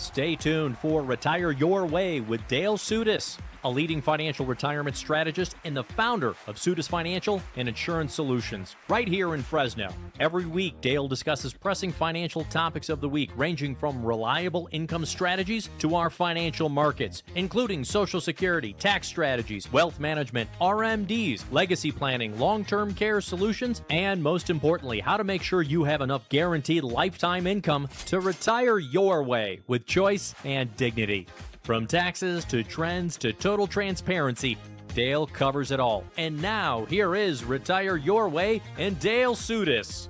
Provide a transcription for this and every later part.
Stay tuned for Retire Your Way with Dale Soutas, a leading financial retirement strategist and the founder of Soutas Financial and Insurance Solutions, right here in Fresno. Every week, Dale discusses pressing financial topics of the week, ranging from reliable income strategies to our financial markets, including Social Security, tax strategies, wealth management, RMDs, legacy planning, long-term care solutions, and most importantly, how to make sure you have enough guaranteed lifetime income to retire your way with choice and dignity. From taxes to trends to total transparency, Dale covers it all. And now, here is Retire Your Way and Dale Soutas.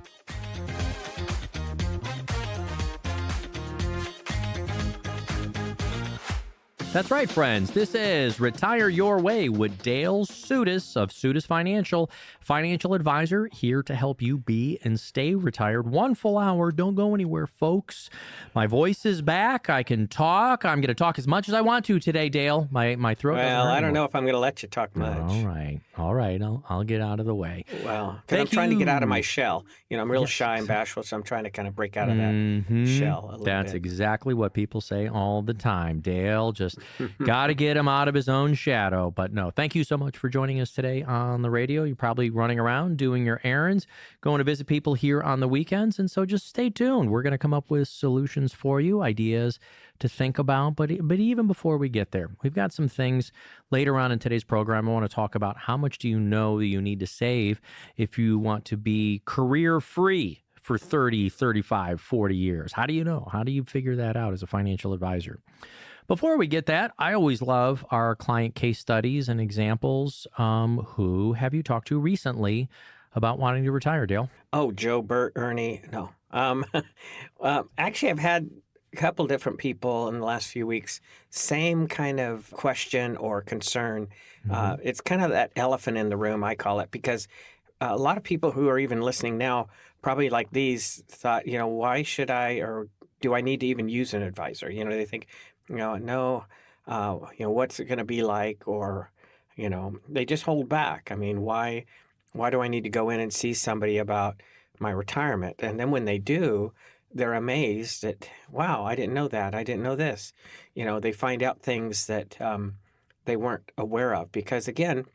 That's right, friends. This is Retire Your Way with Dale Soutas of Soutas Financial, financial advisor, here to help you be and stay retired. 1 full hour. Don't go anywhere, folks. My voice is back. I can talk. I'm going to talk as much as I want to today, Dale. My throat doesn't hurt I don't anymore. know if I'm going to let you talk much. All right. I'll get out of the way. Well, I'm trying to get out of my shell. I'm real shy and bashful, so I'm trying to kind of break out of that shell a little bit. That's exactly what people say all the time. Dale just got to get him out of his own shadow. But no, thank you so much for joining us today on the radio. You're probably running around doing your errands, going to visit people here on the weekends. And so just stay tuned. We're going to come up with solutions for you, ideas to think about. But even before we get there, we've got some things later on in today's program. I want to talk about how much do you know that you need to save if you want to be career free for 30, 35, 40 years. How do you know? How do you figure that out as a financial advisor? Before we get that, I always love our client case studies and examples. Who have you talked to recently about wanting to retire, Dale? Oh, Joe, Bert, Ernie. No. Actually, I've had a couple different people in the last few weeks, same kind of question or concern. It's kind of that elephant in the room, I call it, because a lot of people who are even listening now, probably like these, thought, why should I, or do I need to even use an advisor? They think, no, what's it going to be like? Or, they just hold back. I mean, why do I need to go in and see somebody about my retirement? And then when they do, they're amazed that, wow, I didn't know that. I didn't know this. They find out things that they weren't aware of because, again,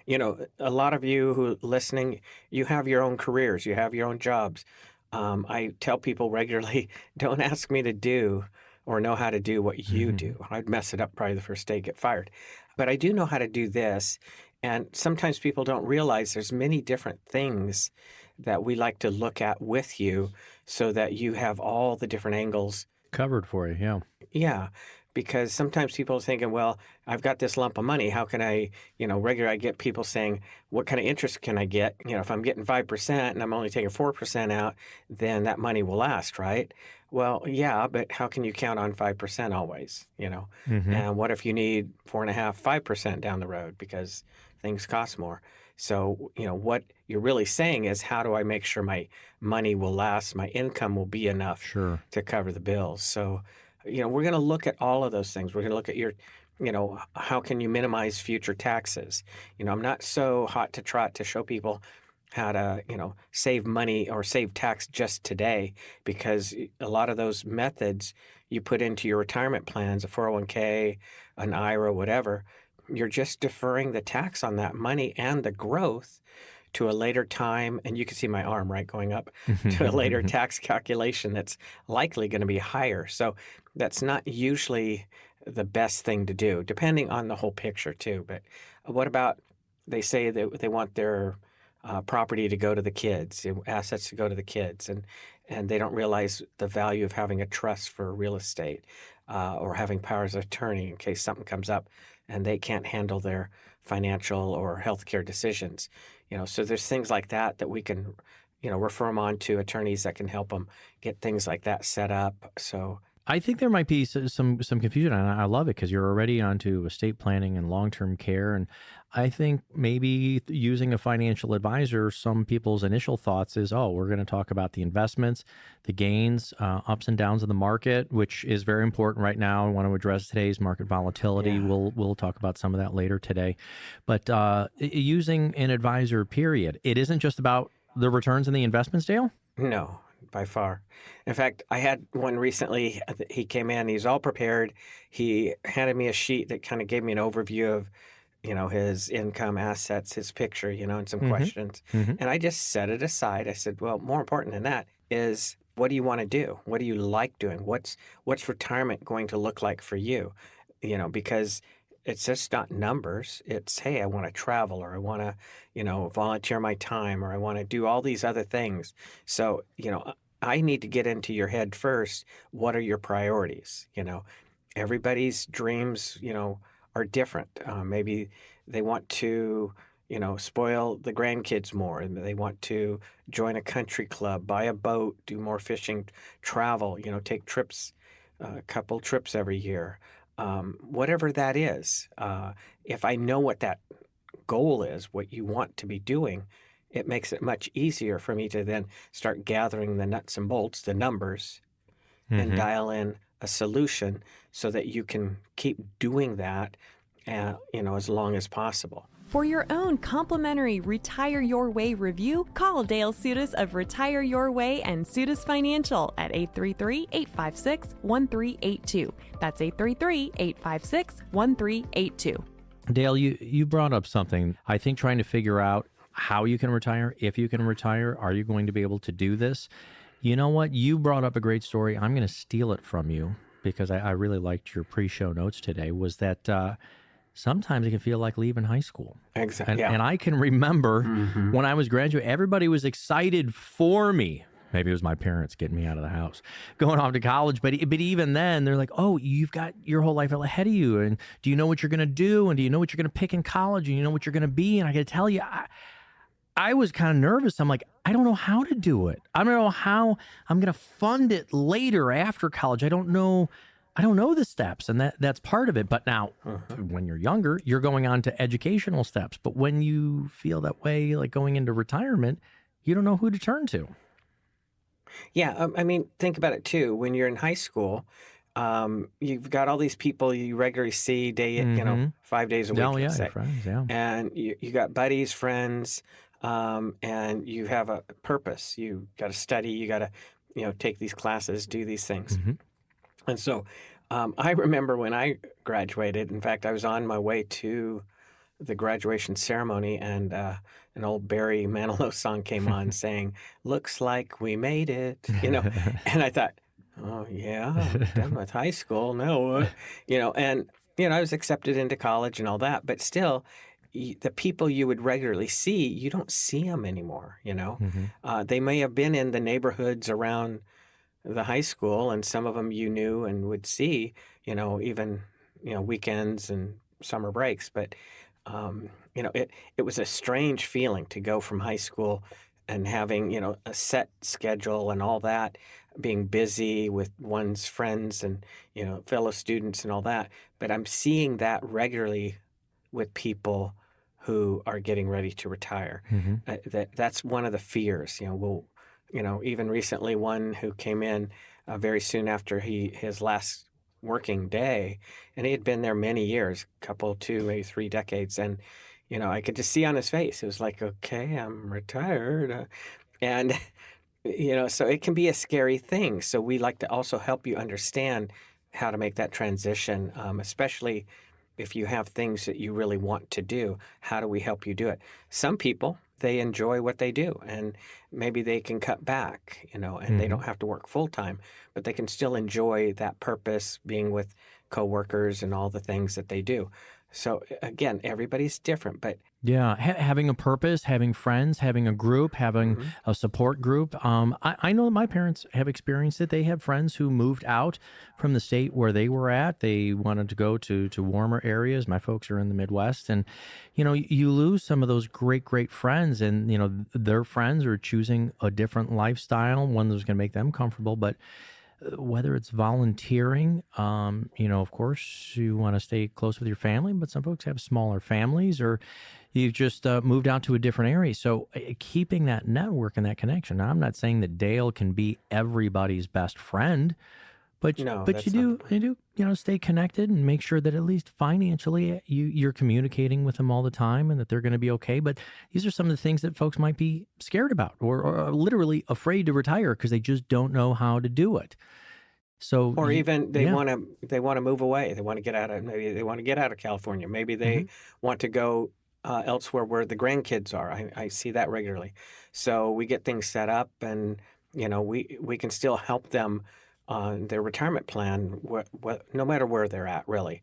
a lot of you who are listening, you have your own careers, you have your own jobs. I tell people regularly, don't ask me to do or know how to do what you do. I'd mess it up probably the first day, get fired. But I do know how to do this. And sometimes people don't realize there's many different things that we like to look at with you so that you have all the different angles covered for you, yeah. Yeah, because sometimes people are thinking, well, I've got this lump of money. How can I, regularly I get people saying, what kind of interest can I get? If I'm getting 5% and I'm only taking 4% out, then that money will last, right? Well, yeah, but how can you count on 5% always, And what if you need 4.5%, 5% down the road because things cost more? So, what you're really saying is, how do I make sure my money will last, my income will be enough to cover the bills? So, we're going to look at all of those things. We're going to look at your, how can you minimize future taxes? I'm not so hot to trot to show people how to, save money or save tax just today, because a lot of those methods you put into your retirement plans, a 401k, an IRA, whatever, you're just deferring the tax on that money and the growth to a later time. And you can see my arm, right, going up to a later tax calculation that's likely going to be higher. So that's not usually the best thing to do, depending on the whole picture too. But what about, they say that they want their property to go to the kids, assets to go to the kids, and they don't realize the value of having a trust for real estate or having powers of attorney in case something comes up and they can't handle their financial or healthcare decisions. So there's things like that we can, refer them on to attorneys that can help them get things like that set up. So I think there might be some confusion, and I love it because you're already onto estate planning and long-term care. And I think maybe using a financial advisor, some people's initial thoughts is, we're going to talk about the investments, the gains, ups and downs of the market, which is very important right now. I want to address today's market volatility. Yeah. We'll talk about some of that later today. But using an advisor, period, it isn't just about the returns and the investments, Dale? No. by far. In fact, I had one recently. He came in, he's all prepared. He handed me a sheet that kind of gave me an overview of, his income, assets, his picture, and some Mm-hmm. questions. Mm-hmm. And I just set it aside. I said, well, more important than that is, what do you want to do? What do you like doing? What's retirement going to look like for you? Because it's just not numbers. It's, hey, I want to travel, or I want to, volunteer my time, or I want to do all these other things. So, I need to get into your head first. What are your priorities? Everybody's dreams, are different. Maybe they want to, spoil the grandkids more, and they want to join a country club, buy a boat, do more fishing, travel, take trips, a couple trips every year. Whatever that is, if I know what that goal is, what you want to be doing, it makes it much easier for me to then start gathering the nuts and bolts, the numbers, and Mm-hmm. dial in a solution so that you can keep doing that, as long as possible. For your own complimentary Retire Your Way review, call Dale Soutas of Retire Your Way and Soutas Financial at 833-856-1382. That's 833-856-1382. Dale, you brought up something. I think trying to figure out how you can retire, if you can retire, are you going to be able to do this? You know what? You brought up a great story. I'm going to steal it from you because I really liked your pre-show notes today, was that sometimes it can feel like leaving high school. Exactly. And, Yeah. and I can remember Mhm. when I was graduating, everybody was excited for me. Maybe it was my parents getting me out of the house, going off to college. But even then, they're like, oh, you've got your whole life ahead of you. And do you know what you're going to do? And do you know what you're going to pick in college? And you know what you're going to be? And I got to tell you, I was kind of nervous. I'm like, I don't know how to do it. I don't know how I'm going to fund it later after college. I don't know the steps, and that's part of it. But now, when you're younger, you're going on to educational steps. But when you feel that way, like going into retirement, you don't know who to turn to. Yeah, I mean, think about it too. When you're in high school, you've got all these people you regularly see 5 days a week, Oh, yeah, let's say. your friends, yeah. And you got buddies, friends, and you have a purpose. You got to study. You got to, take these classes, do these things. Mhm. And so I remember when I graduated, in fact, I was on my way to the graduation ceremony, and an old Barry Manilow song came on saying, "Looks like we made it," and I thought, oh, yeah, I'm done with high school. Now what? And, I was accepted into college and all that, but still, the people you would regularly see, you don't see them anymore, Mhm. They may have been in the neighborhoods around the high school, and some of them you knew and would see, even, weekends and summer breaks. But, it was a strange feeling to go from high school and having, a set schedule and all that, being busy with one's friends and, fellow students and all that. But I'm seeing that regularly with people who are getting ready to retire. Mhm. That's one of the fears. Even recently, one who came in very soon after his last working day, and he had been there many years, couple, 2, maybe 3 decades, and I could just see on his face, it was like, okay, I'm retired, and so it can be a scary thing. So we like to also help you understand how to make that transition, especially if you have things that you really want to do. How do we help you do it? Some people, they enjoy what they do, and maybe they can cut back, and they don't have to work full time, but they can still enjoy that purpose, being with coworkers and all the things that they do. So again, everybody's different, but Yeah, having a purpose, having friends, having a group, having a support group. I know my parents have experienced it. They have friends who moved out from the state where they were at. They wanted to go to warmer areas. My folks are in the Midwest, and you lose some of those great friends, and their friends are choosing a different lifestyle, one that's going to make them comfortable, but whether it's volunteering, of course, you want to stay close with your family, but some folks have smaller families, or you've just moved out to a different area. So keeping that network and that connection. Now, I'm not saying that Dale can be everybody's best friend, But No, but that's not the plan. you do stay connected and make sure that at least financially you're communicating with them all the time and that they're going to be okay. But these are some of the things that folks might be scared about or are literally afraid to retire because they just don't know how to do it. So Or even yeah. they want to move away. They want to get out of maybe they want to get out of California. Maybe they want to go elsewhere where the grandkids are. I see that regularly. So we get things set up, and we can still help them on their retirement plan, no matter where they're at, really.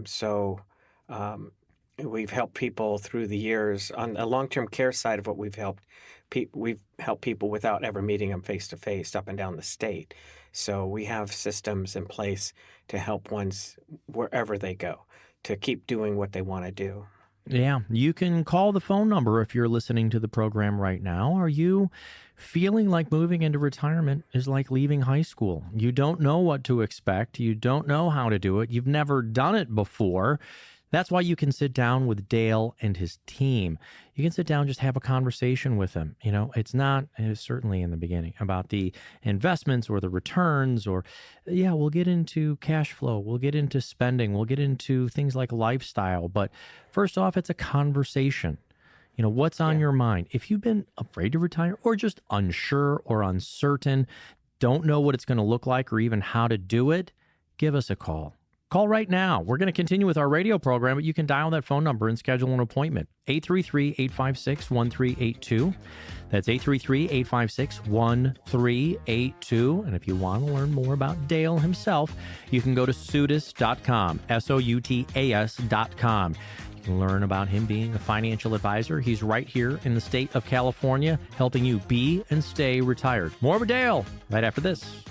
So we've helped people through the years on the long-term care side of what we've helped people without ever meeting them face to face up and down the state. So we have systems in place to help ones wherever they go to keep doing what they want to do. Yeah, you can call the phone number if you're listening to the program right now. Are you feeling like moving into retirement is like leaving high school? You don't know what to expect. You don't know how to do it. You've never done it before. That's why you can sit down with Dale and his team. You can sit down, just have a conversation with them. It's certainly in the beginning about the investments or the returns we'll get into cash flow. We'll get into spending. We'll get into things like lifestyle. But first off, it's a conversation. What's on your mind? If you've been afraid to retire or just unsure or uncertain, don't know what it's going to look like or even how to do it, give us a call. Call right now. We're going to continue with our radio program, but you can dial that phone number and schedule an appointment. 833-856-1382. That's 833-856-1382. And if you want to learn more about Dale himself, you can go to Soutas.com, Soutas.com. You can learn about him being a financial advisor. He's right here in the state of California, helping you be and stay retired. More with Dale right after this.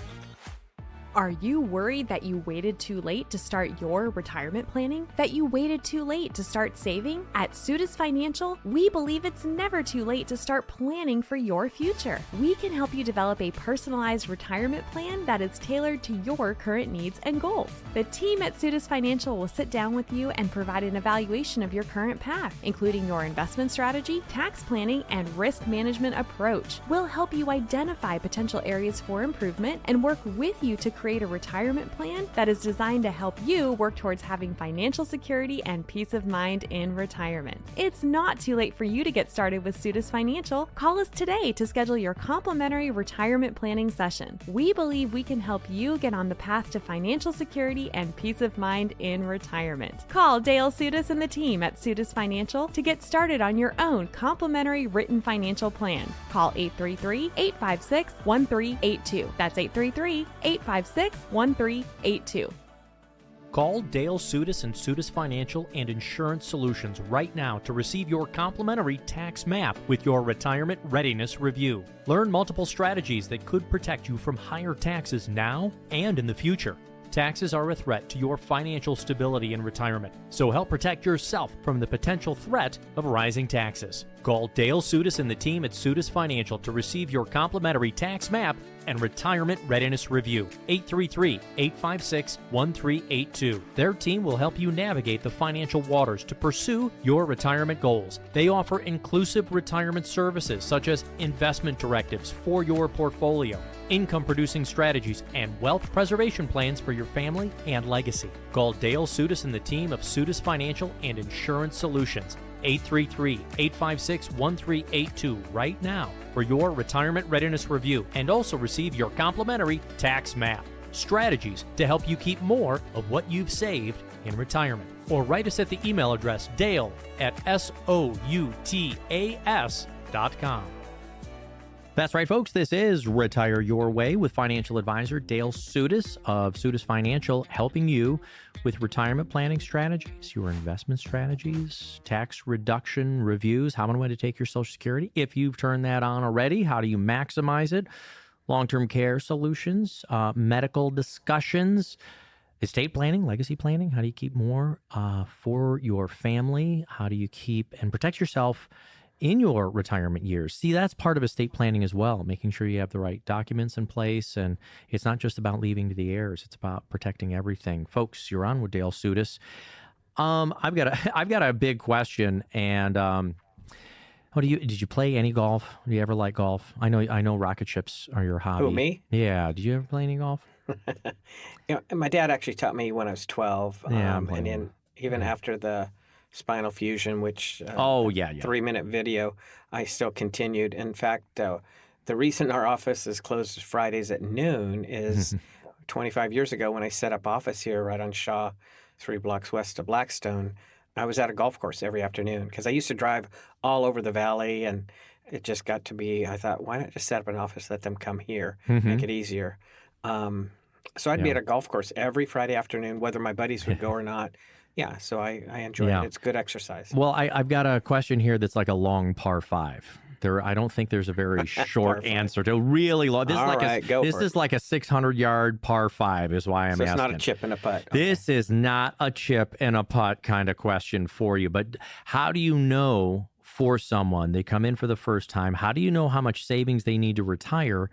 Are you worried that you waited too late to start your retirement planning? That you waited too late to start saving? At Soutas Financial, we believe it's never too late to start planning for your future. We can help you develop a personalized retirement plan that is tailored to your current needs and goals. The team at Soutas Financial will sit down with you and provide an evaluation of your current path, including your investment strategy, tax planning, and risk management approach. We'll help you identify potential areas for improvement and work with you to create a retirement plan that is designed to help you work towards having financial security and peace of mind in retirement. It's not too late for you to get started with Soutas Financial. Call us today to schedule your complimentary retirement planning session. We believe we can help you get on the path to financial security and peace of mind in retirement. Call Dale Soutas and the team at Soutas Financial to get started on your own complimentary written financial plan. Call 833-856-1382. That's 833-856-1382. Call Dale Soutas and Soutas Financial and Insurance Solutions right now to receive your complimentary tax map with your retirement readiness review. Learn multiple strategies that could protect you from higher taxes now and in the future. Taxes are a threat to your financial stability in retirement, so help protect yourself from the potential threat of rising taxes. Call Dale Soutas and the team at Soutas Financial to receive your complimentary tax map and retirement readiness review. 833-856-1382. Their team will help you navigate the financial waters to pursue your retirement goals. They offer inclusive retirement services such as investment directives for your portfolio, income-producing strategies, and wealth preservation plans for your family and legacy. Call Dale Soutas and the team of Soutas Financial and Insurance Solutions. 833-856-1382 right now for your retirement readiness review and also receive your complimentary tax map. Strategies to help you keep more of what you've saved in retirement. Or write us at the email address dale@soutas.com. That's right, folks. This is Retire Your Way with financial advisor Dale Soutas of Soutas Financial, helping you with retirement planning strategies, your investment strategies, tax reduction reviews, how and when to take your Social Security. If you've turned that on already, how do you maximize it? Long-term care solutions, medical discussions, estate planning, legacy planning. How do you keep more for your family? How do you keep and protect yourself in your retirement years? See, that's part of estate planning as well, making sure you have the right documents in place. And it's not just about leaving to the heirs. It's about protecting everything. Folks, you're on with Dale Soutas. I've got a big question, and Did you play any golf? Do you ever like golf? I know rocket ships are your hobby. Who, me? Yeah. Did you ever play any golf? And my dad actually taught me when I was 12. Yeah, I'm And playing then one. even Yeah. after the spinal fusion, which Oh, yeah. 3-minute video, I still continued. In fact, the reason our office is closed Fridays at noon is 25 years ago when I set up office here right on Shaw, 3 blocks west of Blackstone. I was at a golf course every afternoon because I used to drive all over the valley, and it just got to be, I thought, why not just set up an office, let them come here, make it easier. So I'd be Yeah. at a golf course every Friday afternoon, whether my buddies would go or not. Yeah, so I enjoy Yeah. it. It's good exercise. Well, I've got a question here that's like a long par 5. I don't think there's a very short Par 5. answer to really long. This All right, go this for is like a 600-yard par 5 is why I'm So it's asking. not a chip and a putt. Okay. This is not a chip and a putt kind of question for you. But how do you know for someone, they come in for the first time, how do you know how much savings they need to retire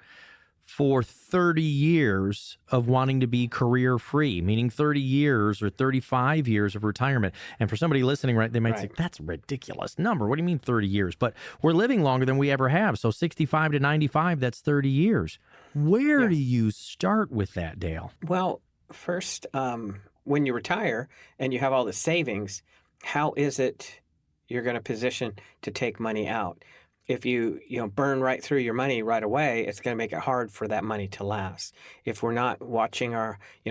for 30 years of wanting to be career free, meaning 30 years or 35 years of retirement? And for somebody listening, right, they might say, that's a ridiculous number. What do you mean 30 years? But we're living longer than we ever have. So 65 to 95, that's 30 years. Where do you start with that, Dale? Well, first, when you retire and you have all the savings, how is it you're going to position to take money out? If you burn right through your money right away, it's going to make it hard for that money to last. If we're not watching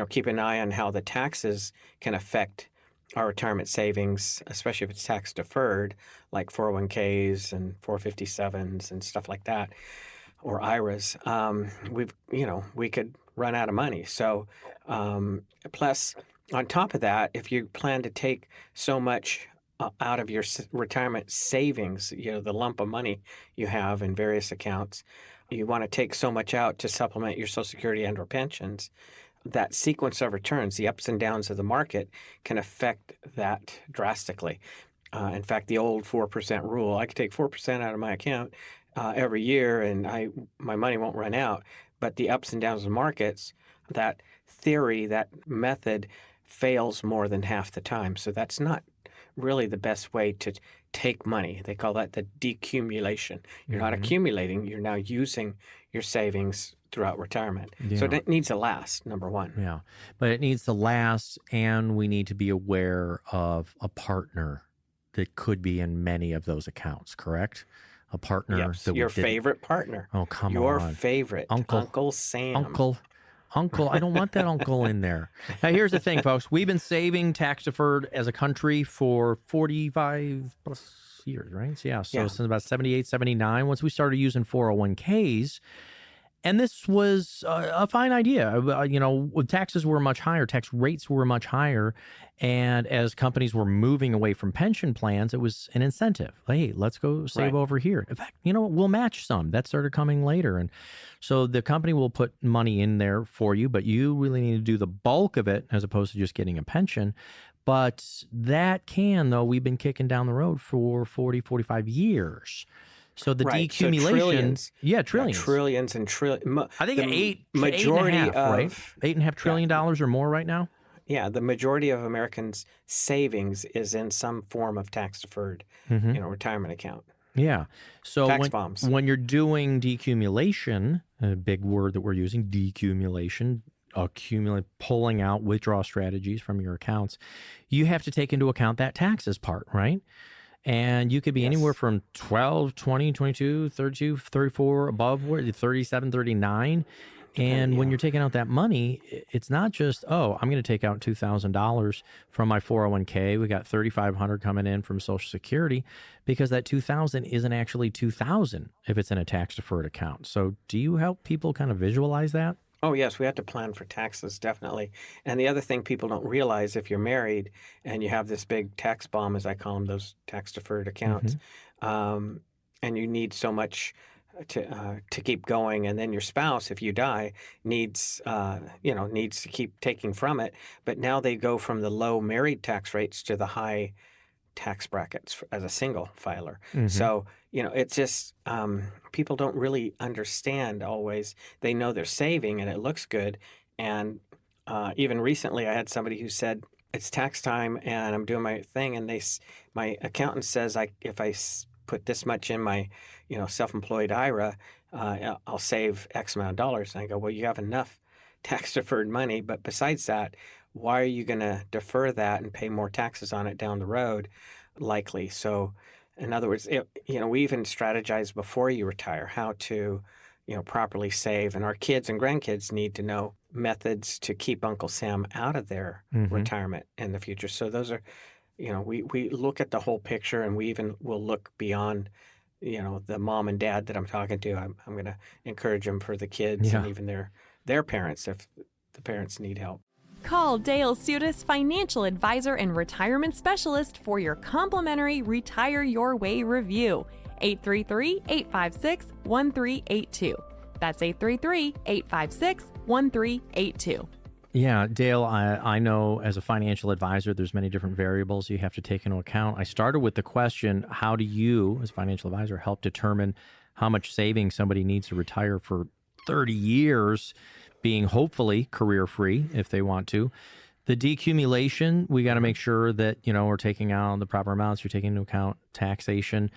keep an eye on how the taxes can affect our retirement savings, especially if it's tax deferred, like 401ks and 457s and stuff like that, or IRAs, we could run out of money. So, plus on top of that, if you plan to take so much out of your retirement savings, the lump of money you have in various accounts, you want to take so much out to supplement your Social Security and or pensions. That sequence of returns, the ups and downs of the market, can affect that drastically. In fact, the old 4% rule, I could take 4% out of my account every year and my money won't run out. But the ups and downs of the markets, that theory, that method fails more than half the time. So that's not really the best way to take money. They call that the decumulation. You're not accumulating, you're now using your savings throughout retirement. Yeah. So it needs to last, number one. Yeah, but it needs to last, and we need to be aware of a partner that could be in many of those accounts, correct? A partner. Yes, that your favorite partner. Oh, come your on. favorite. Uncle Sam. Uncle, I don't want that uncle in there. Now, here's the thing, folks. We've been saving tax deferred as a country for 45 plus years, right? So, since about 78, 79, once we started using 401ks. And this was a fine idea. Taxes were much higher. Tax rates were much higher. And as companies were moving away from pension plans, it was an incentive. Hey, let's go save over here. In fact, we'll match some. That started coming later. And so the company will put money in there for you, but you really need to do the bulk of it as opposed to just getting a pension. But that we've been kicking down the road for 40, 45 years. So the decumulation, so trillions. Trillions. Trillions and trillions. I think majority $8.5 trillion or more right now. Yeah, the majority of Americans' savings is in some form of tax deferred, retirement account. Yeah. So tax bombs. When you're doing decumulation, a big word that we're using, decumulation, pulling out withdrawal strategies from your accounts, you have to take into account that taxes part, right? And you could be anywhere from 12, 20, 22, 32, 34, above 37, 39. And when you're taking out that money, it's not just, I'm going to take out $2,000 from my 401k. We got $3,500 coming in from Social Security, because that $2,000 isn't actually $2,000 if it's in a tax deferred account. So do you help people kind of visualize that? Oh, yes, we have to plan for taxes, definitely. And the other thing people don't realize, if you're married and you have this big tax bomb, as I call them, those tax-deferred accounts, and you need so much to keep going, and then your spouse, if you die, needs to keep taking from it. But now they go from the low married tax rates to the high tax brackets as a single filer. So, it's just people don't really understand always. They know they're saving and it looks good. And even recently I had somebody who said, it's tax time and I'm doing my thing. And my accountant says if I put this much in my, self-employed IRA, I'll save X amount of dollars. And I go, well, you have enough tax deferred money, but besides that, why are you going to defer that and pay more taxes on it down the road? Likely. So, in other words, we even strategize before you retire how to, properly save. And our kids and grandkids need to know methods to keep Uncle Sam out of their retirement in the future. So those are, we look at the whole picture, and we even will look beyond, the mom and dad that I'm talking to. I'm going to encourage them for the kids and even their parents if the parents need help. Call Dale Soutas, financial advisor and retirement specialist, for your complimentary Retire Your Way review. 833-856-1382. That's 833-856-1382. Yeah, Dale, I know as a financial advisor, there's many different variables you have to take into account. I started with the question, how do you, as a financial advisor, help determine how much savings somebody needs to retire for 30 years, being hopefully career-free if they want to? The decumulation, we got to make sure that, we're taking out the proper amounts. You're taking into account taxation.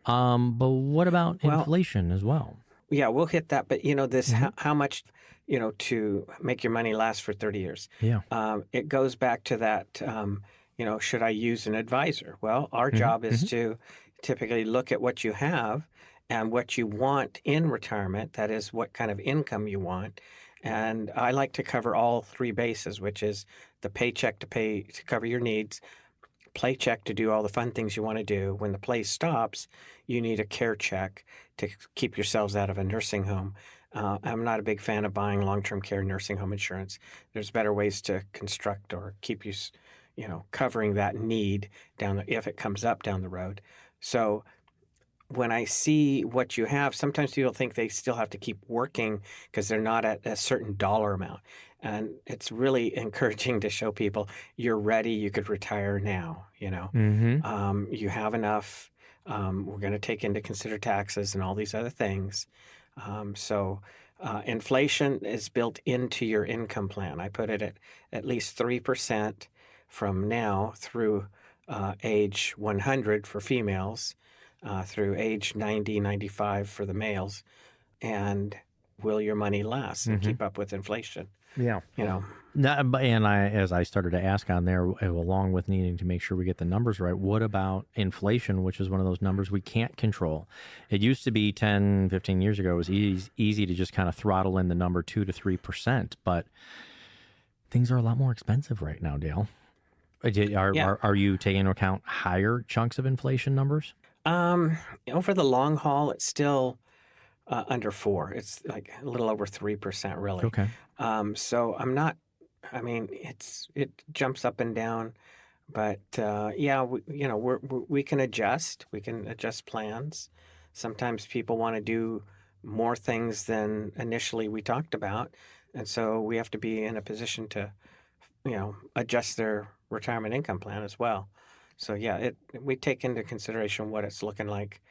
But what about inflation as well? Yeah, we'll hit that. But, this, how much, to make your money last for 30 years. Yeah. It goes back to that, should I use an advisor? Well, our job is to typically look at what you have and what you want in retirement. That is, what kind of income you want. And I like to cover all three bases, which is the paycheck to cover your needs, playcheck to do all the fun things you want to do. When the play stops, you need a care check to keep yourselves out of a nursing home. I'm not a big fan of buying long-term care nursing home insurance. There's better ways to construct or keep you, covering that need if it comes up down the road. So when I see what you have, sometimes people think they still have to keep working because they're not at a certain dollar amount. And it's really encouraging to show people you're ready. You could retire now. You have enough. We're going to take into consider taxes and all these other things. So inflation is built into your income plan. I put it at least 3% from now through age 100 for females, through age 90, 95 for the males. And will your money last and keep up with inflation? Yeah. And as I started to ask on there, along with needing to make sure we get the numbers right, what about inflation, which is one of those numbers we can't control? It used to be 10, 15 years ago, it was easy to just kind of throttle in the number 2 to 3%, but things are a lot more expensive right now, Dale. Are you taking into account higher chunks of inflation numbers? For the long haul, it's still under 4. It's like a little over 3%, really. Okay. So I'm not. I mean, it jumps up and down, but we can adjust. We can adjust plans. Sometimes people want to do more things than initially we talked about, and so we have to be in a position to, adjust their retirement income plan as well. So we take into consideration what it's looking like,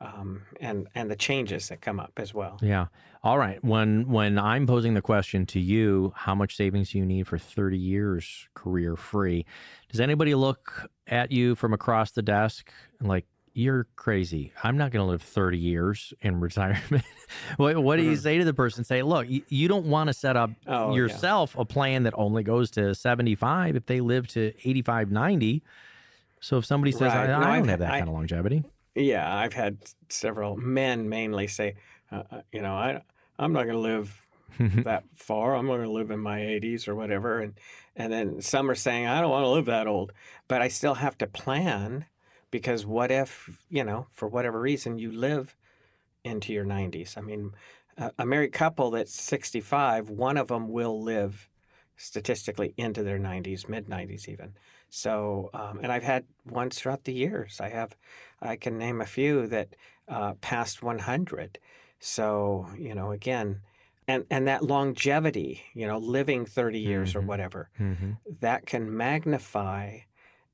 and the changes that come up as well. Yeah. All right. When I'm posing the question to you, how much savings do you need for 30 years career free? Does anybody look at you from across the desk like, you're crazy? I'm not going to live 30 years in retirement. What do you say to the person? Say, look, you don't want to set up yourself a plan that only goes to 75 if they live to 85, 90. So if somebody says, I don't have that kind of longevity. Yeah, I've had several men mainly say, I'm not going to live that far. I'm going to live in my 80s or whatever. And then some are saying, I don't want to live that old. But I still have to plan, because what if, for whatever reason, you live into your 90s? I mean, a married couple that's 65, one of them will live statistically into their 90s, mid-90s even. So, and I've had ones throughout the years. I can name a few that passed 100. So, again, and that longevity, living 30 years or whatever, that can magnify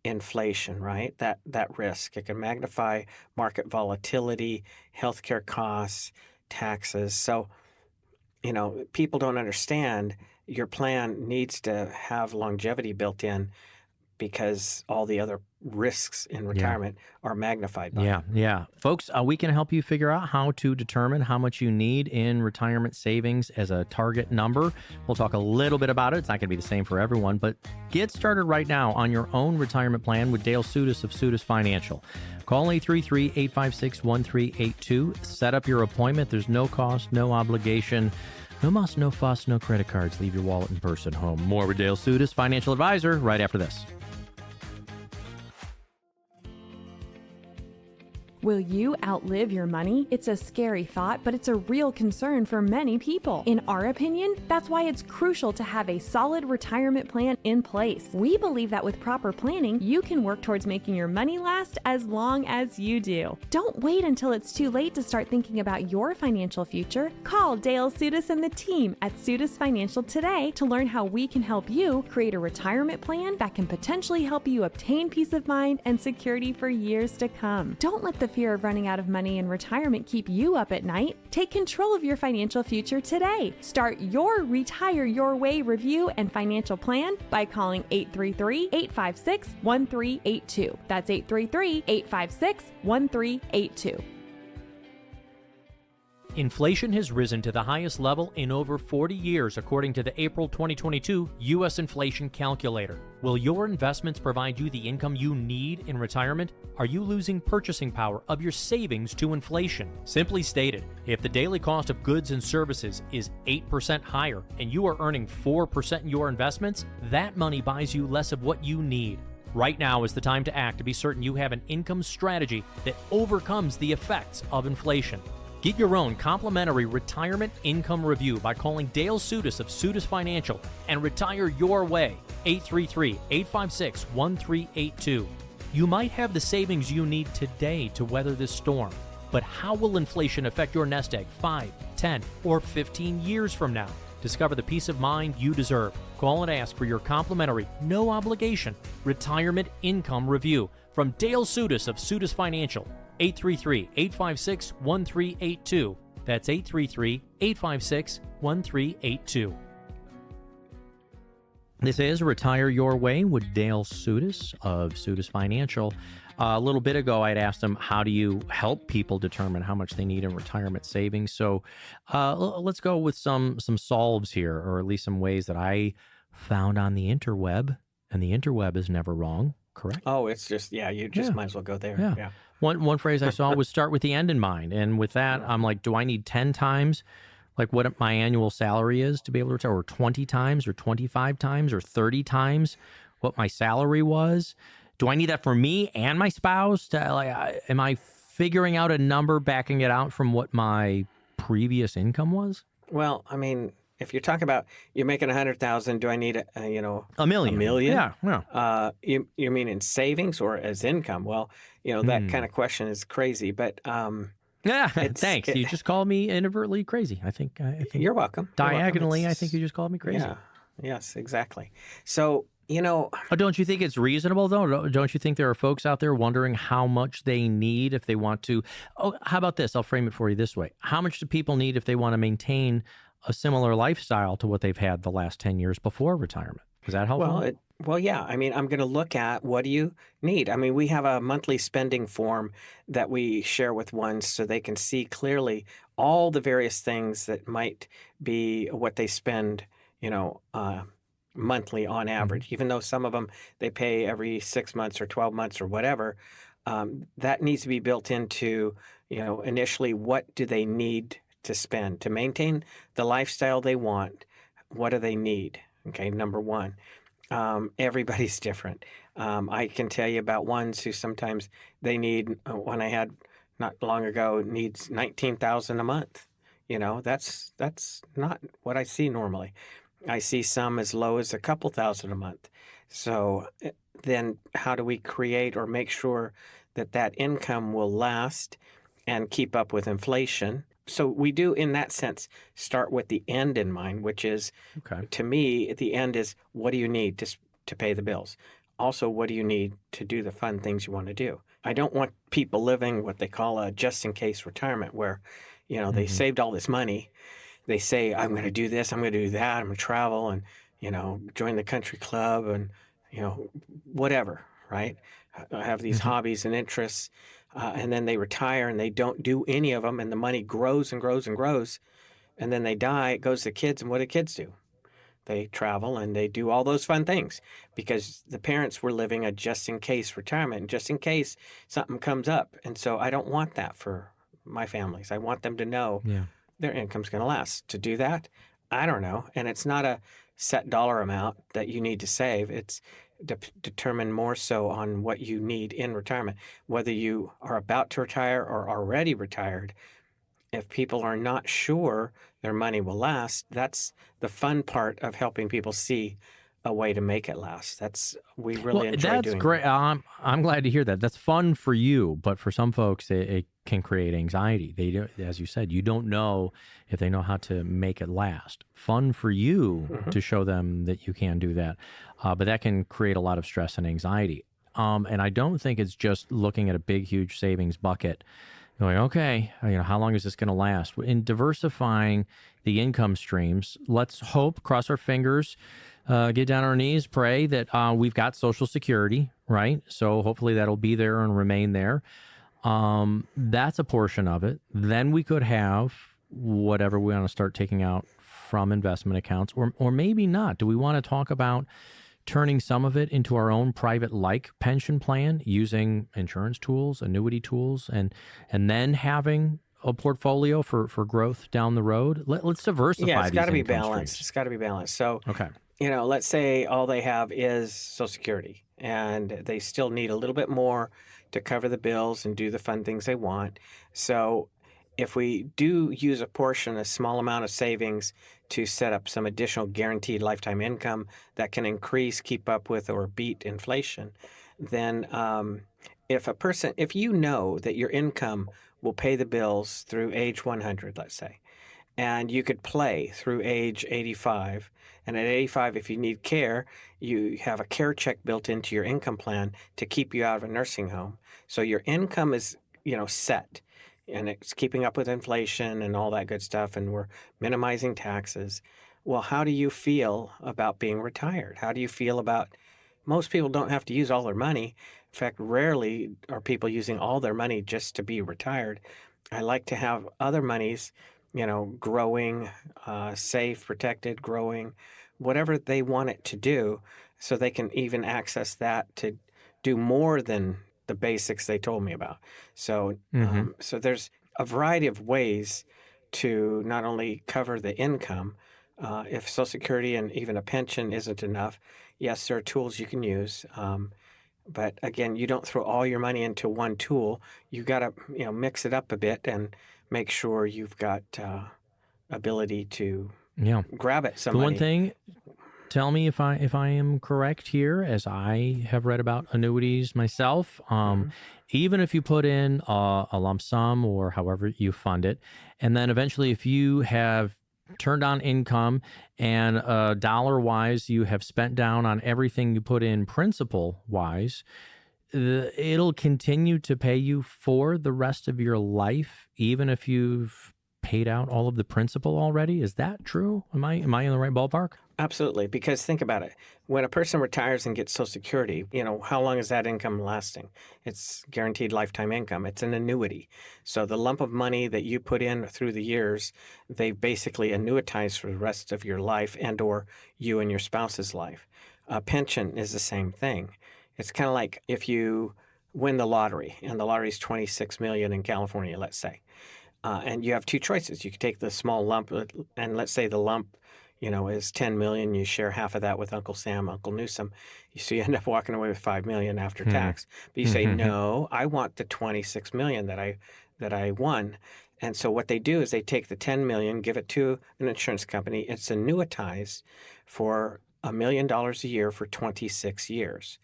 inflation, right? That risk. It can magnify market volatility, healthcare costs, taxes. So, people don't understand your plan needs to have longevity built in, because all the other risks in retirement are magnified by it. Yeah. Folks, we can help you figure out how to determine how much you need in retirement savings as a target number. We'll talk a little bit about it. It's not going to be the same for everyone, but get started right now on your own retirement plan with Dale Soutas of Soutas Financial. Call 833-856-1382. Set up your appointment. There's no cost, no obligation. No muss, no fuss, no credit cards. Leave your wallet and purse at home. More with Dale Soutas, financial advisor, right after this. Will you outlive your money? It's a scary thought, but it's a real concern for many people. In our opinion, that's why it's crucial to have a solid retirement plan in place. We believe that with proper planning, you can work towards making your money last as long as you do. Don't wait until it's too late to start thinking about your financial future. Call Dale Soutas and the team at Soutas Financial today to learn how we can help you create a retirement plan that can potentially help you obtain peace of mind and security for years to come. Don't let the fear of running out of money in retirement keep you up at night. Take control of your financial future today. Start your Retire Your Way review and financial plan by calling 833-856-1382. That's 833-856-1382. Inflation has risen to the highest level in over 40 years, according to the April 2022 U.S. Inflation Calculator. Will your investments provide you the income you need in retirement? Are you losing purchasing power of your savings to inflation? Simply stated, if the daily cost of goods and services is 8% higher and you are earning 4% in your investments, that money buys you less of what you need. Right now is the time to act to be certain you have an income strategy that overcomes the effects of inflation. Get your own complimentary retirement income review by calling Dale Soutas of Soutas Financial and retire your way. 833-856-1382. You might have the savings you need today to weather this storm, but how will inflation affect your nest egg 5, 10, or 15 years from now? Discover the peace of mind you deserve. Call and ask for your complimentary, no obligation retirement income review from Dale Soutas of Soutas Financial. 833-856-1382. That's 833-856-1382. This is Retire Your Way with Dale Soutas of Soutas Financial. A little bit ago, I'd asked him, how do you help people determine how much they need in retirement savings? So let's go with some solves here, or at least some ways that I found on the interweb. And the interweb is never wrong, correct? Oh, it's just, you just might as well go there. Yeah. One phrase I saw was start with the end in mind. And with that, I'm like, do I need 10 times like what my annual salary is to be able to retire, or 20 times or 25 times or 30 times what my salary was? Do I need that for me and my spouse? Am I figuring out a number, backing it out from what my previous income was? Well, I mean, if you're talking about you're making 100,000, do I need a million? A million? Yeah. You mean in savings or as income? Well, that kind of question is crazy, but thanks. You just called me inadvertently crazy. I think you're welcome. Diagonally, I think you just called me crazy. Yeah. Yes, exactly. So, don't you think it's reasonable, though? Don't you think there are folks out there wondering how much they need if they want to? Oh, how about this? I'll frame it for you this way. How much do people need if they want to maintain a similar lifestyle to what they've had the last 10 years before retirement? Is that helpful? Well, yeah. I mean, I'm going to look at what do you need? I mean, we have a monthly spending form that we share with ones so they can see clearly all the various things that might be what they spend, monthly on average, even though some of them they pay every 6 months or 12 months or whatever. That needs to be built into, initially, what do they need to spend to maintain the lifestyle they want? What do they need? Okay, number one. Everybody's different. I can tell you about ones who sometimes they need, one I had not long ago, needs $19,000 a month. That's not what I see normally. I see some as low as a couple thousand a month. So then how do we create or make sure that income will last and keep up with inflation? So we do, in that sense, start with the end in mind, which is, to me, the end is what do you need to pay the bills? Also, what do you need to do the fun things you want to do? I don't want people living what they call a just-in-case retirement where, they saved all this money. They say, I'm going to do this, I'm going to do that, I'm going to travel and, join the country club and, whatever, right? Have these hobbies and interests, and then they retire and they don't do any of them, and the money grows and grows and grows, and then they die. It goes to kids, and what do kids do? They travel and they do all those fun things because the parents were living a just in case retirement, and just in case something comes up. And so I don't want that for my families. I want them to know Yeah. their income's going to last. To do that, I don't know. And it's not a set dollar amount that you need to save. It's determined more so on what you need in retirement, whether you are about to retire or already retired. If people are not sure their money will last, that's the fun part of helping people see a way to make it last. We really enjoy that's doing great. that. I'm glad to hear that. That's fun for you, but for some folks, it can create anxiety. They do, as you said, you don't know if they know how to make it last. Fun for you to show them that you can do that, but that can create a lot of stress and anxiety. And I don't think it's just looking at a big, huge savings bucket going, okay, how long is this going to last? In diversifying the income streams, let's hope, cross our fingers, get down on our knees, pray that we've got Social Security, right? So hopefully that'll be there and remain there. That's a portion of it. Then we could have whatever we want to start taking out from investment accounts, or maybe not. Do we want to talk about turning some of it into our own private pension plan using insurance tools, annuity tools, and then having a portfolio for growth down the road? Let's diversify. Yeah, it's got to be income balanced. streams. It's got to be balanced. So, Okay. let's say all they have is Social Security and they still need a little bit more to cover the bills and do the fun things they want. So if we do use a small amount of savings to set up some additional guaranteed lifetime income that can keep up with, or beat inflation, then if you know that your income will pay the bills through age 100, let's say, and you could play through age 85, and at 85, if you need care, you have a care check built into your income plan to keep you out of a nursing home. So your income is, set, and it's keeping up with inflation and all that good stuff, and we're minimizing taxes. Well, how do you feel about being retired? How do you feel about, most people don't have to use all their money. In fact, rarely are people using all their money just to be retired. I like to have other monies, growing, safe, protected, growing, whatever they want it to do, so they can even access that to do more than the basics they told me about. So, so there's a variety of ways to not only cover the income. If Social Security and even a pension isn't enough, yes, there are tools you can use. But again, you don't throw all your money into one tool. You got to, mix it up a bit and make sure you've got ability to grab at some The money. one thing, tell me if I am correct here, as I have read about annuities myself. Even if you put in a lump sum or however you fund it, and then eventually if you have turned on income and dollar-wise you have spent down on everything you put in principal-wise, it'll continue to pay you for the rest of your life, even if you've paid out all of the principal already. Is that true? Am I in the right ballpark? Absolutely, because think about it. When a person retires and gets Social Security, how long is that income lasting? It's guaranteed lifetime income. It's an annuity. So the lump of money that you put in through the years, they basically annuitize for the rest of your life and or you and your spouse's life. A pension is the same thing. It's kind of like if you win the lottery, and the lottery is $26 million in California, let's say, and you have two choices. You could take the small lump, and let's say the lump is $10 million. You share half of that with Uncle Sam, Uncle Newsom. So you end up walking away with $5 million after tax. But you say, no, I want the $26 million that I won. And so what they do is they take the $10 million, give it to an insurance company. It's annuitized for $1 million a year for 26 years.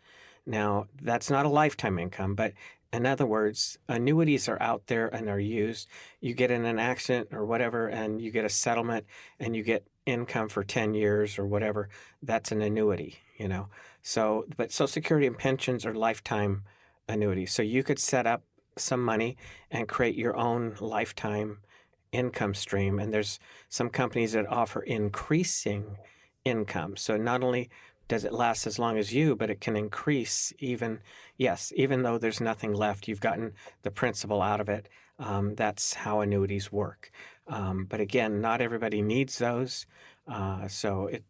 Now, that's not a lifetime income, but in other words, annuities are out there and are used. You get in an accident or whatever, and you get a settlement, and you get income for 10 years or whatever. That's an annuity, So, but Social Security and pensions are lifetime annuities. So you could set up some money and create your own lifetime income stream. And there's some companies that offer increasing income. So not only does it last as long as you, but it can increase even though there's nothing left, you've gotten the principal out of it. That's how annuities work. But again, not everybody needs those. So it,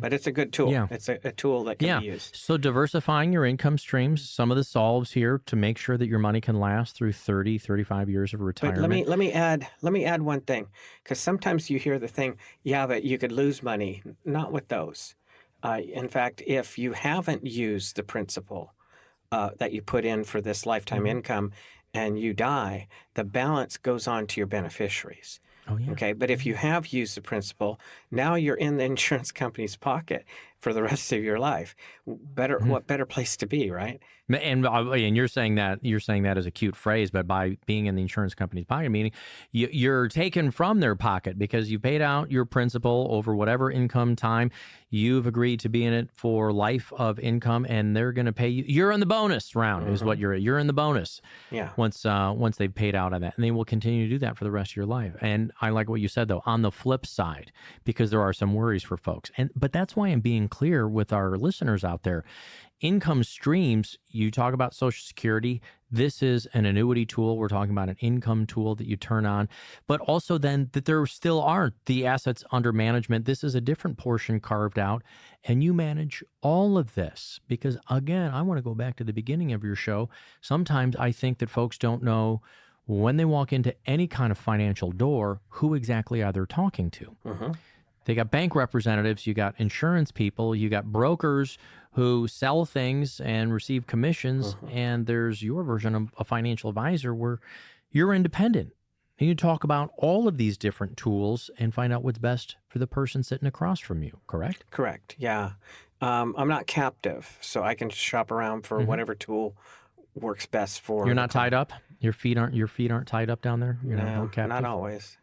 but it's a good tool. Yeah. It's a tool that can be used. So diversifying your income streams, some of the solves here to make sure that your money can last through 30, 35 years of retirement. But let me add one thing, because sometimes you hear the thing, but you could lose money. Not with those. In fact, if you haven't used the principal that you put in for this lifetime income and you die, the balance goes on to your beneficiaries. Oh, yeah. Okay, but if you have used the principal, now you're in the insurance company's pocket for the rest of your life. What better place to be, right? And you're saying that as a cute phrase, but by being in the insurance company's pocket, meaning you're taken from their pocket because you paid out your principal over whatever income time. You've agreed to be in it for life of income, and they're going to pay you. You're in the bonus round, is what you're in the bonus. Yeah. Once they've paid out on that, and they will continue to do that for the rest of your life. And I like what you said though. On the flip side, because there are some worries for folks, but that's why I'm being clear with our listeners out there. Income streams, you talk about Social Security. This is an annuity tool. We're talking about an income tool that you turn on, but also then that there still are the assets under management. This is a different portion carved out, and you manage all of this because, again, I want to go back to the beginning of your show. Sometimes I think that folks don't know when they walk into any kind of financial door, who exactly are they talking to? They got bank representatives, you got insurance people, you got brokers who sell things and receive commissions, and there's your version of a financial advisor where you're independent. And you talk about all of these different tools and find out what's best for the person sitting across from you, correct? Correct, yeah. I'm not captive, so I can shop around for whatever tool works best for. You're not tied up? Your feet aren't tied up down there? You're No, not captive? not always.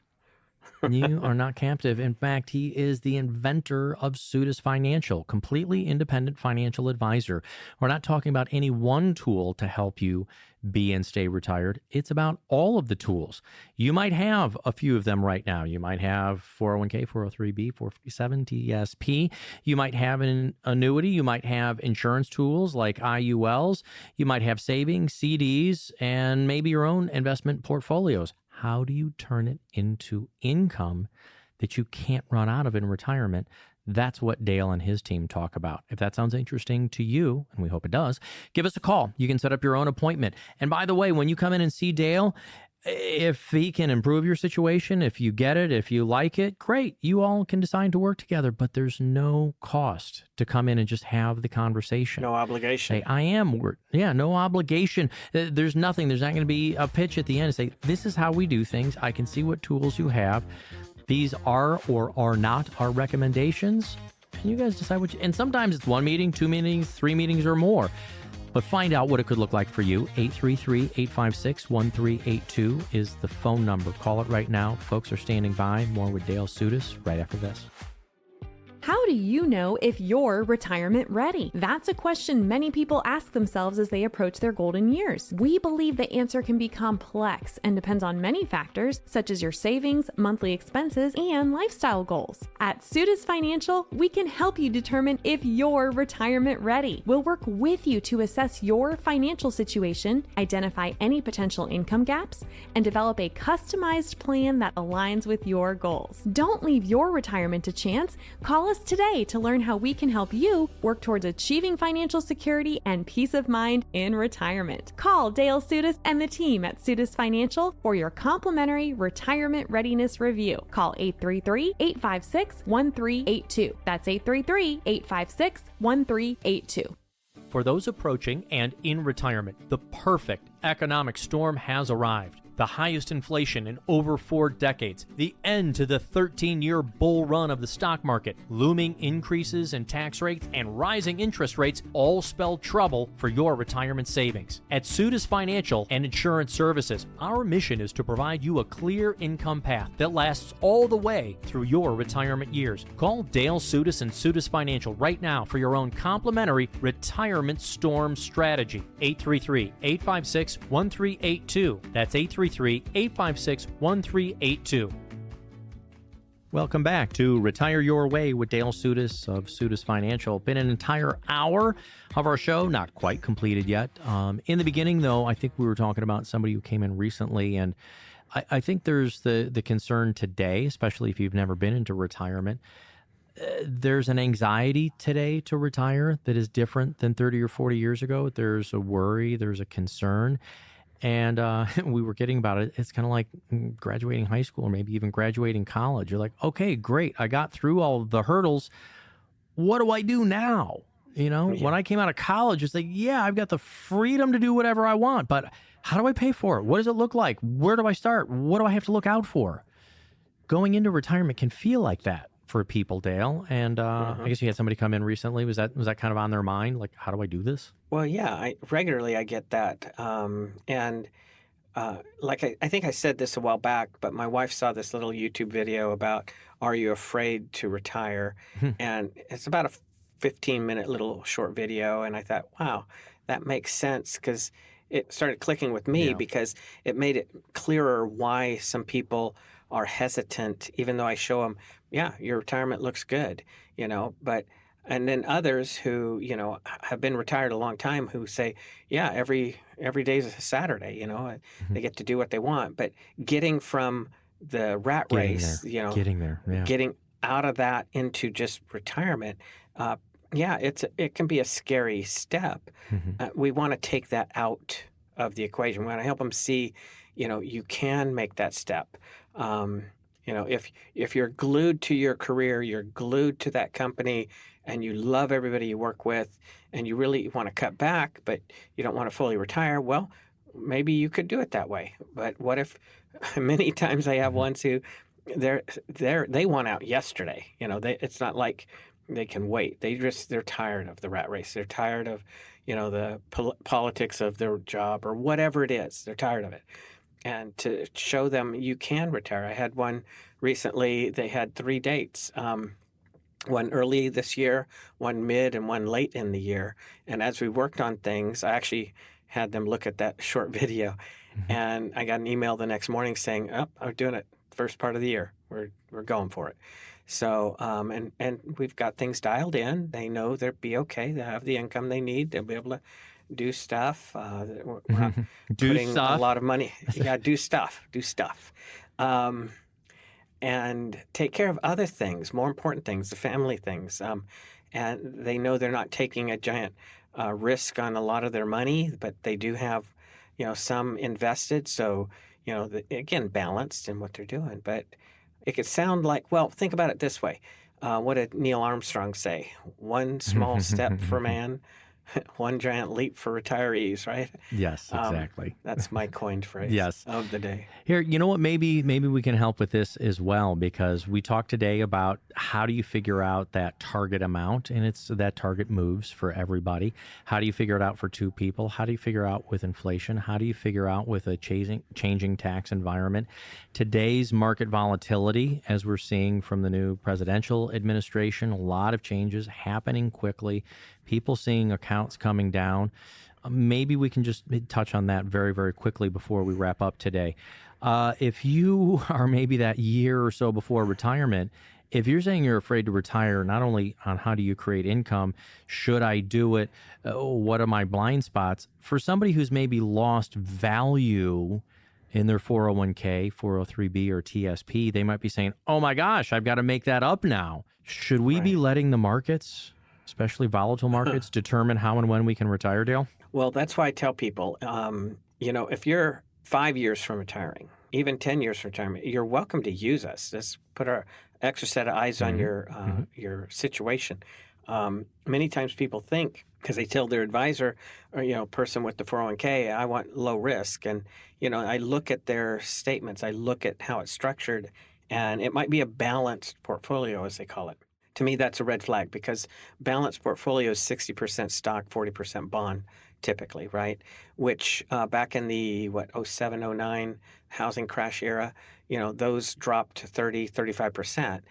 You are not captive. In fact, he is the inventor of Soutas Financial, completely independent financial advisor. We're not talking about any one tool to help you be and stay retired. It's about all of the tools. You might have a few of them right now. You might have 401k, 403b, 457, TSP. You might have an annuity. You might have insurance tools like IULs. You might have savings, CDs, and maybe your own investment portfolios. How do you turn it into income that you can't run out of in retirement? That's what Dale and his team talk about. If that sounds interesting to you, and we hope it does, give us a call. You can set up your own appointment. And by the way, when you come in and see Dale, if he can improve your situation, if you get it, if you like it, great. You all can decide to work together, but there's no cost to come in and just have the conversation. No obligation. Say, no obligation. There's nothing. There's not going to be a pitch at the end to say, this is how we do things. I can see what tools you have. These are or are not our recommendations. And you guys decide and sometimes it's 1 meeting, 2 meetings, 3 meetings or more. But find out what it could look like for you. 833-856-1382 is the phone number. Call it right now. Folks are standing by. More with Dale Soutas right after this. How do you know if you're retirement ready? That's a question many people ask themselves as they approach their golden years. We believe the answer can be complex and depends on many factors, such as your savings, monthly expenses, and lifestyle goals. At Soutas Financial, we can help you determine if you're retirement ready. We'll work with you to assess your financial situation, identify any potential income gaps, and develop a customized plan that aligns with your goals. Don't leave your retirement to chance. Call us today to learn how we can help you work towards achieving financial security and peace of mind in retirement. Call Dale Soutas and the team at Soutas Financial for your complimentary retirement readiness review. Call 833-856-1382. That's 833-856-1382. For those approaching and in retirement, the perfect economic storm has arrived. The highest inflation in over 4 decades, the end to the 13-year bull run of the stock market, looming increases in tax rates, and rising interest rates all spell trouble for your retirement savings. At Soutas Financial and Insurance Services, our mission is to provide you a clear income path that lasts all the way through your retirement years. Call Dale Soutas and Soutas Financial right now for your own complimentary retirement storm strategy. 833-856-1382. That's 833-856-1382. Welcome back to Retire Your Way with Dale Soutas of Soutas Financial. Been an entire hour of our show, not quite completed yet. In the beginning, though, I think we were talking about somebody who came in recently, and I think there's the concern today, especially if you've never been into retirement. There's an anxiety today to retire that is different than 30 or 40 years ago. There's a worry, there's a concern. And we were getting about it. It's kind of like graduating high school or maybe even graduating college. You're like, okay, great. I got through all of the hurdles. What do I do now? You know, when I came out of college, it's like, yeah, I've got the freedom to do whatever I want, but how do I pay for it? What does it look like? Where do I start? What do I have to look out for? Going into retirement can feel like that for people, Dale. And I guess you had somebody come in recently. Was that kind of on their mind? Like, how do I do this? Well, yeah, I get that. I think I said this a while back, but my wife saw this little YouTube video about, are you afraid to retire? And it's about a 15-minute little short video. And I thought, wow, that makes sense, because it started clicking with me because it made it clearer why some people are hesitant, even though I show them, yeah, your retirement looks good, and then others who, have been retired a long time who say, yeah, every day is a Saturday, they get to do what they want. But getting from the rat race, getting out of that into just retirement, it can be a scary step. We want to take that out of the equation. We want to help them see, you can make that step. If you're glued to your career, you're glued to that company, and you love everybody you work with, and you really want to cut back, but you don't want to fully retire, well, maybe you could do it that way. But what if many times I have ones who they want out yesterday? It's not like they can wait. They're tired of the rat race. They're tired of, the politics of their job or whatever it is. They're tired of it. And to show them you can retire. I had one recently. They had 3 dates. One early this year, one mid, and one late in the year. And as we worked on things, I actually had them look at that short video. And I got an email the next morning saying, oh, I'm doing it first part of the year. We're going for it. So, and we've got things dialed in. They know they'll be okay. They have the income they need. They'll be able to do stuff. We're not putting a lot of money. Yeah, do stuff. And take care of other things, more important things, the family things. And they know they're not taking a giant risk on a lot of their money, but they do have, some invested. So, again, balanced in what they're doing. But it could sound like, well, think about it this way. What did Neil Armstrong say? One small step for man, one giant leap for retirees, right? Yes, exactly. That's my coined phrase of the day. Here, you know what? Maybe we can help with this as well, because we talked today about how do you figure out that target amount, and it's that target moves for everybody. How do you figure it out for 2 people? How do you figure out with inflation? How do you figure out with a changing tax environment? Today's market volatility, as we're seeing from the new presidential administration, a lot of changes happening quickly. People seeing accounts coming down. Maybe we can just touch on that very, very quickly before we wrap up today. If you are maybe that year or so before retirement, if you're saying you're afraid to retire, not only on how do you create income, should I do it, what are my blind spots? For somebody who's maybe lost value in their 401k, 403b, or TSP, they might be saying, oh my gosh, I've got to make that up now. Should we be letting the markets, especially volatile markets, determine how and when we can retire, Dale? Well, that's why I tell people, if you're 5 years from retiring, even 10 years from retirement, you're welcome to use us. Just put our extra set of eyes on your situation. Many times people think, because they tell their advisor or, person with the 401k, I want low risk. And, I look at their statements. I look at how it's structured, and it might be a balanced portfolio, as they call it. To me, that's a red flag, because balanced portfolio is 60% stock, 40% bond, typically, right? Which back in the, 07, 09 housing crash era, those dropped to 30, 35%.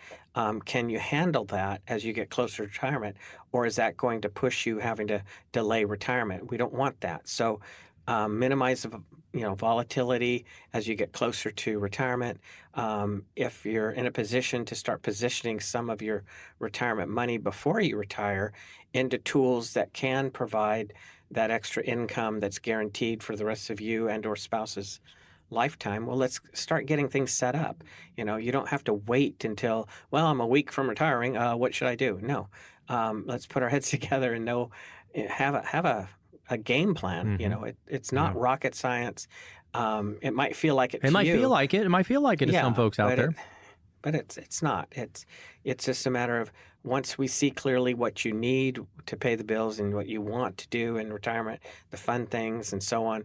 Can you handle that as you get closer to retirement, or is that going to push you having to delay retirement? We don't want that. So minimize the volatility as you get closer to retirement. If you're in a position to start positioning some of your retirement money before you retire into tools that can provide that extra income that's guaranteed for the rest of you and or spouse's lifetime, well, let's start getting things set up. You don't have to wait until, well, I'm a week from retiring. What should I do? No. Let's put our heads together and have a game plan. It's not rocket science. It might feel like it to might you. feel like it. It might feel like it to some folks out there. But it's not. It's just a matter of, once we see clearly what you need to pay the bills and what you want to do in retirement, the fun things and so on,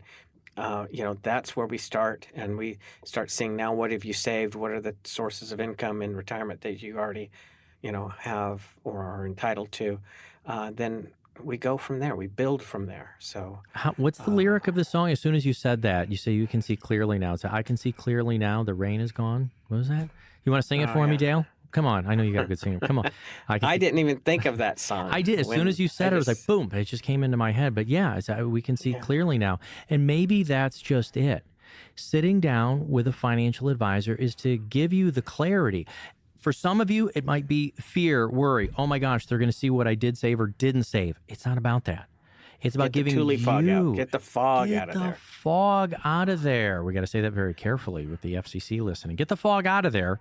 that's where we start. And we start seeing, now what have you saved? What are the sources of income in retirement that you already, have or are entitled to? Then we go from there. We build from there. So what's the lyric of the song? As soon as you said that, you say, you can see clearly now. So I can see clearly now, the rain is gone. What was that? You want to sing it for me, Dale? Come on. I know you got a good singer. Come on. I didn't even think of that song. I did. As soon as you said it, I was like, boom, it just came into my head. But yeah, we can see clearly now. And maybe that's just it. Sitting down with a financial advisor is to give you the clarity. For some of you, it might be fear, worry. Oh my gosh, they're going to see what I did save or didn't save. It's not about that. It's about giving you... fog out. Get the fog out of there. Get the fog out of there. We got to say that very carefully with the FCC listening. Get the fog out of there.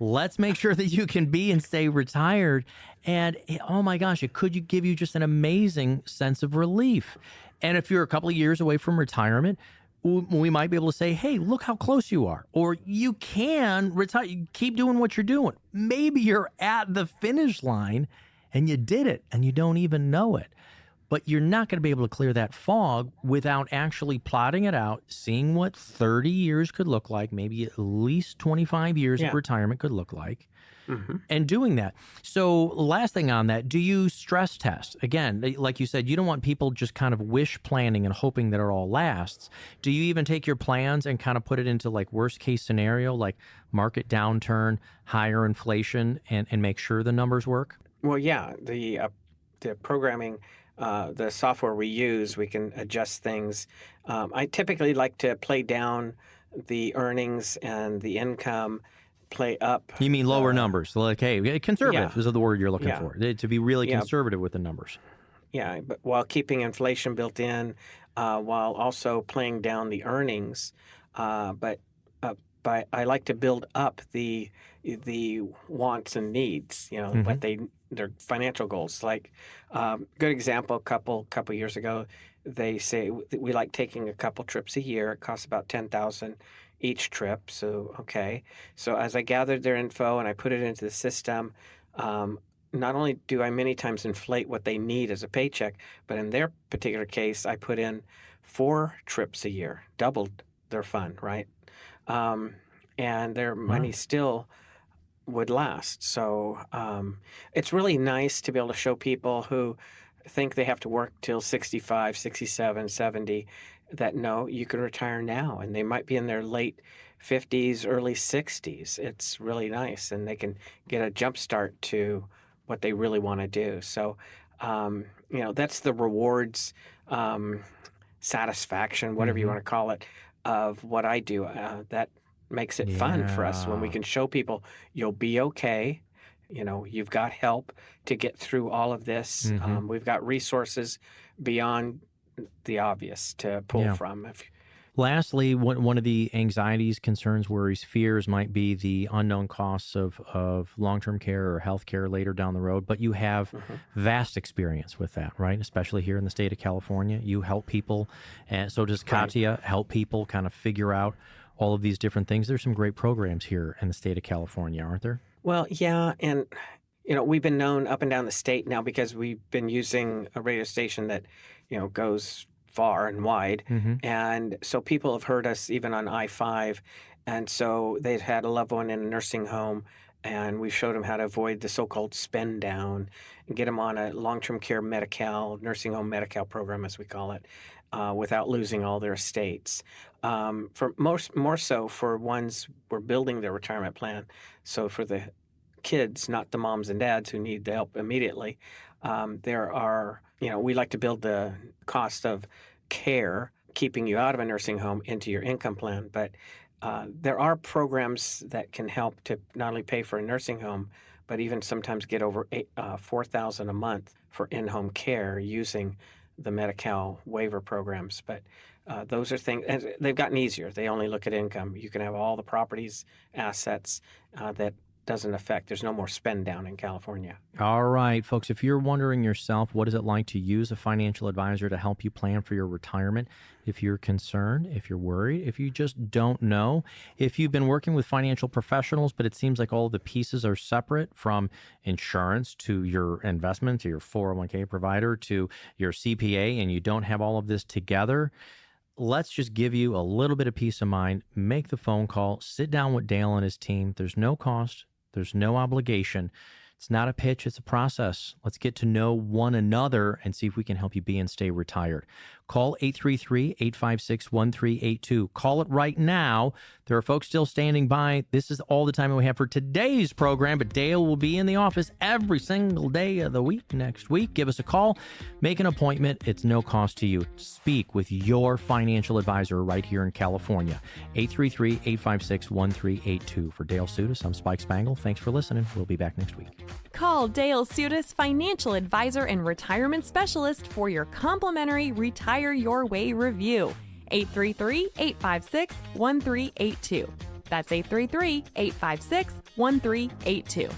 Let's make sure that you can be and stay retired. And oh my gosh, it could give you just an amazing sense of relief. And if you're a couple of years away from retirement, we might be able to say, hey, look how close you are. Or you can retire, keep doing what you're doing. Maybe you're at the finish line and you did it and you don't even know it. But you're not going to be able to clear that fog without actually plotting it out, seeing what 30 years could look like, maybe at least 25 years of retirement could look like, and doing that. So last thing on that, do you stress test? Again, like you said, you don't want people just kind of wish planning and hoping that it all lasts. Do you even take your plans and kind of put it into like worst case scenario, like market downturn, higher inflation, and make sure the numbers work? Well, yeah, the programming... the software we use, we can adjust things. I typically like to play down the earnings and the income, play up. You mean lower numbers? Like, hey, conservative is the word you're looking for. To be really conservative with the numbers. Yeah, but while keeping inflation built in, while also playing down the earnings. But I like to build up the wants and needs, what their financial goals. Like, good example, a couple years ago, they say we like taking a couple trips a year. It costs about $10,000 each trip. So, okay. So as I gathered their info and I put it into the system, not only do I many times inflate what they need as a paycheck, but in their particular case, I put in 4 trips a year, doubled their fund, right? And their money still would last. So it's really nice to be able to show people who think they have to work till 65, 67, 70, that no, you can retire now. And they might be in their late 50s, early 60s. It's really nice. And they can get a jump start to what they really want to do. So, that's the rewards, satisfaction, whatever you want to call it, of what I do. That makes it fun for us when we can show people you'll be okay. You've got help to get through all of this. We've got resources beyond the obvious to pull from. Lastly, one of the anxieties, concerns, worries, fears might be the unknown costs of long-term care or health care later down the road. But you have vast experience with that, right? Especially here in the state of California. You help people, and so does Katya help people kind of figure out all of these different things. There's some great programs here in the state of California, aren't there? Well, yeah, and we've been known up and down the state now because we've been using a radio station that goes far and wide, and so people have heard us even on I-5, and so they've had a loved one in a nursing home, and we showed them how to avoid the so-called spend down and get them on a long-term care Medi-Cal, nursing home Medi-Cal program, as we call it, without losing all their estates. For more so for ones we're building their retirement plan. So for the kids, not the moms and dads who need the help immediately, there are, we like to build the cost of care keeping you out of a nursing home into your income plan. But there are programs that can help to not only pay for a nursing home, but even sometimes get over $4,000 a month for in-home care using the Medi-Cal waiver programs. But those are things, and they've gotten easier. They only look at income. You can have all the properties, assets that doesn't affect. There's no more spend down in California. All right, folks, if you're wondering yourself, what is it like to use a financial advisor to help you plan for your retirement? If you're concerned, if you're worried, if you just don't know, if you've been working with financial professionals, but it seems like all the pieces are separate, from insurance to your investment, to your 401k provider, to your CPA, and you don't have all of this together, let's just give you a little bit of peace of mind. Make the phone call, sit down with Dale and his team. There's no cost. There's no obligation. It's not a pitch. It's a process. Let's get to know one another and see if we can help you be and stay retired. Call 833-856-1382. Call it right now. There are folks still standing by. This is all the time we have for today's program, but Dale will be in the office every single day of the week next week. Give us a call. Make an appointment. It's no cost to you. Speak with your financial advisor right here in California. 833-856-1382. For Dale Soutas, I'm Spike Spangle. Thanks for listening. We'll be back next week. Call Dale Soutas, financial advisor and retirement specialist, for your complimentary Retire Your Way review. 833-856-1382. That's 833-856-1382.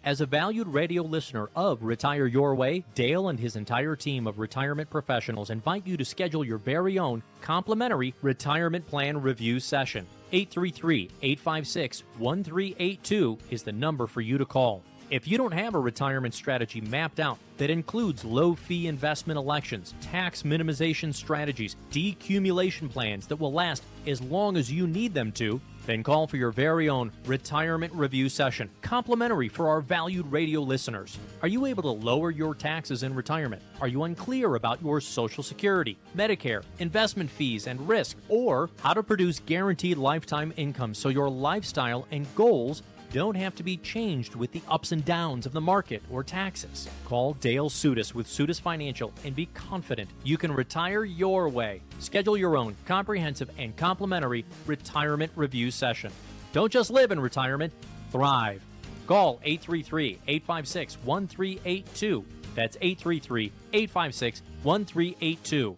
As a valued radio listener of Retire Your Way, Dale and his entire team of retirement professionals invite you to schedule your very own complimentary retirement plan review session. 833-856-1382 is the number for you to call. If you don't have a retirement strategy mapped out that includes low-fee investment elections, tax minimization strategies, decumulation plans that will last as long as you need them to, then call for your very own retirement review session, complimentary for our valued radio listeners. Are you able to lower your taxes in retirement? Are you unclear about your Social Security, Medicare, investment fees and risk, or how to produce guaranteed lifetime income so your lifestyle and goals don't have to be changed with the ups and downs of the market or taxes? Call Dale Soutas with Soutas Financial and be confident you can retire your way. Schedule your own comprehensive and complimentary retirement review session. Don't just live in retirement, thrive. Call 833-856-1382. That's 833-856-1382.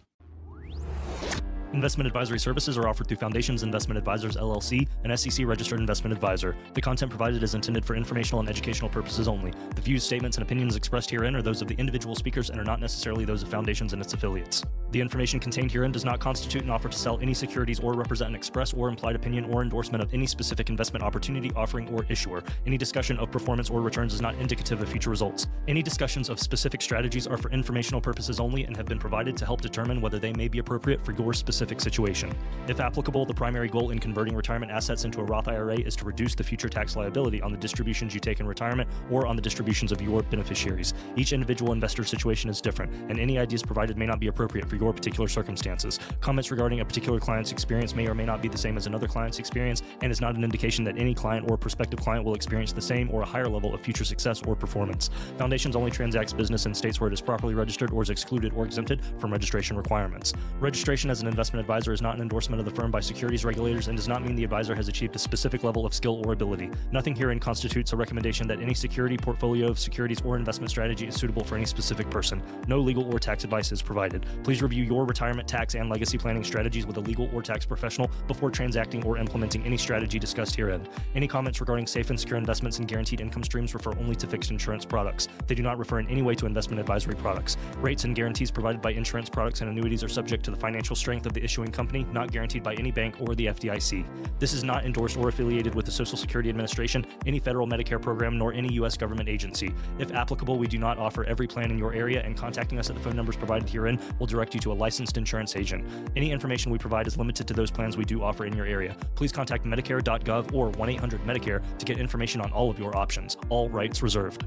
Investment advisory services are offered through Foundations Investment Advisors, LLC, an SEC-registered investment advisor. The content provided is intended for informational and educational purposes only. The views, statements, and opinions expressed herein are those of the individual speakers and are not necessarily those of Foundations and its affiliates. The information contained herein does not constitute an offer to sell any securities or represent an express or implied opinion or endorsement of any specific investment opportunity, offering, or issuer. Any discussion of performance or returns is not indicative of future results. Any discussions of specific strategies are for informational purposes only and have been provided to help determine whether they may be appropriate for your specific situation. If applicable, the primary goal in converting retirement assets into a Roth IRA is to reduce the future tax liability on the distributions you take in retirement or on the distributions of your beneficiaries. Each individual investor's situation is different, and any ideas provided may not be appropriate for your particular circumstances. Comments regarding a particular client's experience may or may not be the same as another client's experience, and is not an indication that any client or prospective client will experience the same or a higher level of future success or performance. Foundations only transacts business in states where it is properly registered or is excluded or exempted from registration requirements. Registration as an investment advisor is not an endorsement of the firm by securities regulators and does not mean the advisor has achieved a specific level of skill or ability. Nothing herein constitutes a recommendation that any security, portfolio of securities, or investment strategy is suitable for any specific person. No legal or tax advice is provided. Please review your retirement, tax, and legacy planning strategies with a legal or tax professional before transacting or implementing any strategy discussed herein. Any comments regarding safe and secure investments and guaranteed income streams refer only to fixed insurance products. They do not refer in any way to investment advisory products. Rates and guarantees provided by insurance products and annuities are subject to the financial strength of the issuing company, not guaranteed by any bank or the FDIC. This is not endorsed or affiliated with the Social Security Administration, any federal Medicare program, nor any U.S. government agency. If applicable, we do not offer every plan in your area, and contacting us at the phone numbers provided herein will direct you to a licensed insurance agent. Any information we provide is limited to those plans we do offer in your area. Please contact Medicare.gov or 1-800-MEDICARE to get information on all of your options. All rights reserved.